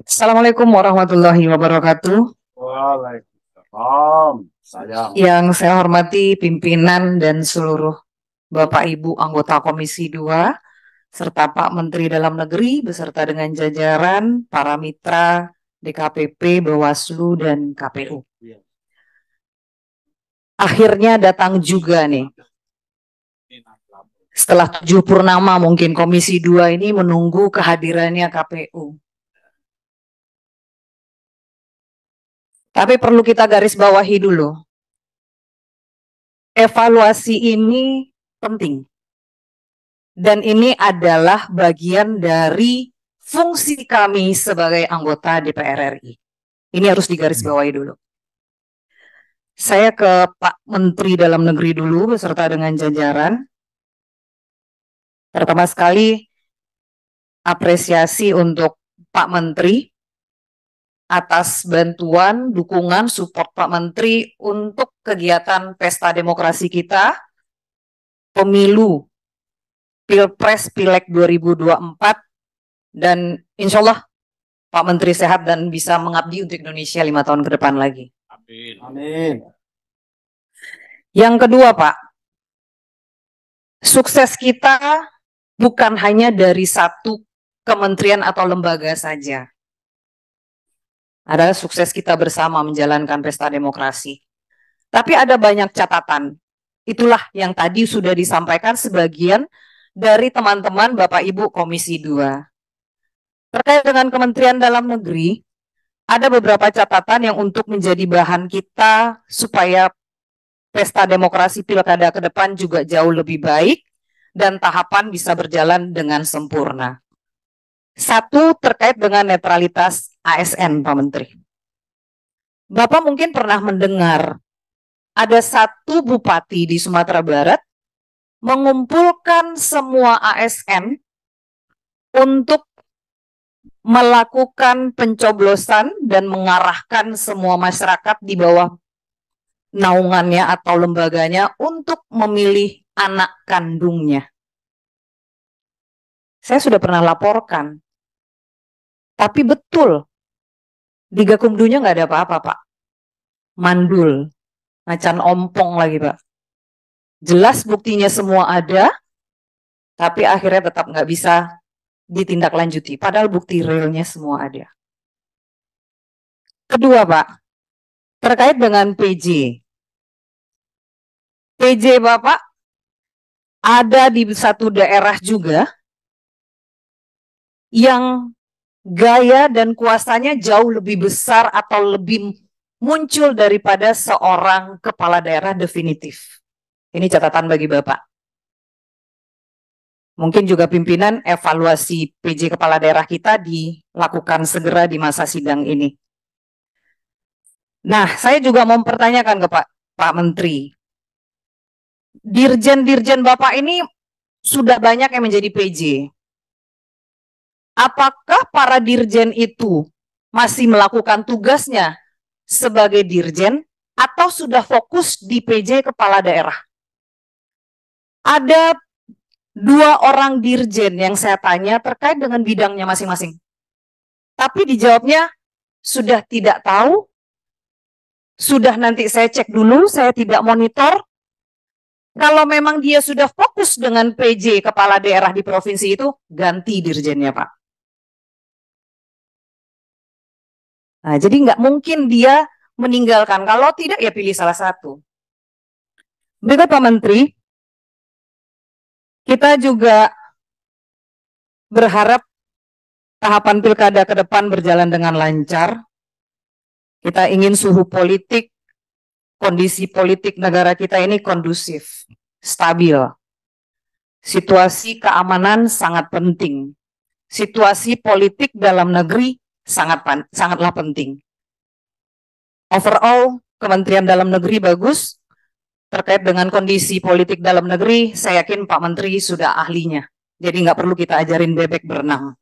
Assalamualaikum warahmatullahi wabarakatuh. Waalaikumsalam. Sayang. Yang saya hormati pimpinan dan seluruh Bapak Ibu anggota Komisi 2, serta Pak Menteri Dalam Negeri beserta dengan jajaran, para mitra DKPP, Bawaslu, dan KPU. Akhirnya datang juga nih. Setelah 7 purnama mungkin Komisi 2 ini menunggu kehadirannya KPU. Tapi perlu kita garis bawahi dulu. Evaluasi ini penting. Dan ini adalah bagian dari fungsi kami sebagai anggota DPR RI. Ini harus digarisbawahi dulu. Saya ke Pak Menteri Dalam Negeri dulu beserta dengan jajaran. Pertama sekali, apresiasi untuk Pak Menteri atas bantuan, dukungan, support Pak Menteri untuk kegiatan pesta demokrasi kita, pemilu, Pilpres, Pileg 2024, dan insya Allah Pak Menteri sehat dan bisa mengabdi untuk Indonesia 5 tahun ke depan lagi. Amin. Amin. Yang kedua, Pak, sukses kita bukan hanya dari satu kementerian atau lembaga saja. Adalah sukses kita bersama menjalankan pesta demokrasi. Tapi ada banyak catatan. Itulah yang tadi sudah disampaikan sebagian dari teman-teman Bapak Ibu Komisi 2. Terkait dengan Kementerian Dalam Negeri, ada beberapa catatan yang untuk menjadi bahan kita supaya pesta demokrasi pilkada ke depan juga jauh lebih baik dan tahapan bisa berjalan dengan sempurna. Satu, terkait dengan netralitas ASN, Pak Menteri. Bapak mungkin pernah mendengar ada satu bupati di Sumatera Barat mengumpulkan semua ASN untuk melakukan pencoblosan dan mengarahkan semua masyarakat di bawah naungannya atau lembaganya untuk memilih anak kandungnya. Saya sudah pernah laporkan. Tapi betul, di Gakumdunya nggak ada apa-apa, Pak. Mandul, macan ompong lagi, Pak. Jelas buktinya semua ada, tapi akhirnya tetap nggak bisa ditindaklanjuti. Padahal bukti realnya semua ada. Kedua, Pak, terkait dengan PJ. PJ Bapak ada di satu daerah juga yang gaya dan kuasanya jauh lebih besar atau lebih muncul daripada seorang kepala daerah definitif. Ini catatan bagi Bapak. Mungkin juga pimpinan evaluasi PJ kepala daerah kita dilakukan segera di masa sidang ini. Nah, saya juga mau mempertanyakan ke Pak Menteri. Dirjen-dirjen Bapak ini sudah banyak yang menjadi PJ. Apakah para dirjen itu masih melakukan tugasnya sebagai dirjen atau sudah fokus di PJ kepala daerah? Ada 2 orang dirjen yang saya tanya terkait dengan bidangnya masing-masing. Tapi dijawabnya sudah tidak tahu, sudah nanti saya cek dulu, saya tidak monitor. Kalau memang dia sudah fokus dengan PJ kepala daerah di provinsi itu, ganti dirjennya, Pak. Nah, jadi nggak mungkin dia meninggalkan. Kalau tidak, ya pilih salah satu. Berikut Pak Menteri, kita juga berharap tahapan pilkada ke depan berjalan dengan lancar. Kita ingin suhu politik, kondisi politik negara kita ini kondusif, stabil. Situasi keamanan sangat penting. Situasi politik dalam negeri sangatlah penting. Overall, Kementerian Dalam Negeri bagus. Terkait dengan kondisi politik dalam negeri, saya yakin Pak Menteri sudah ahlinya. Jadi nggak perlu kita ajarin bebek berenang.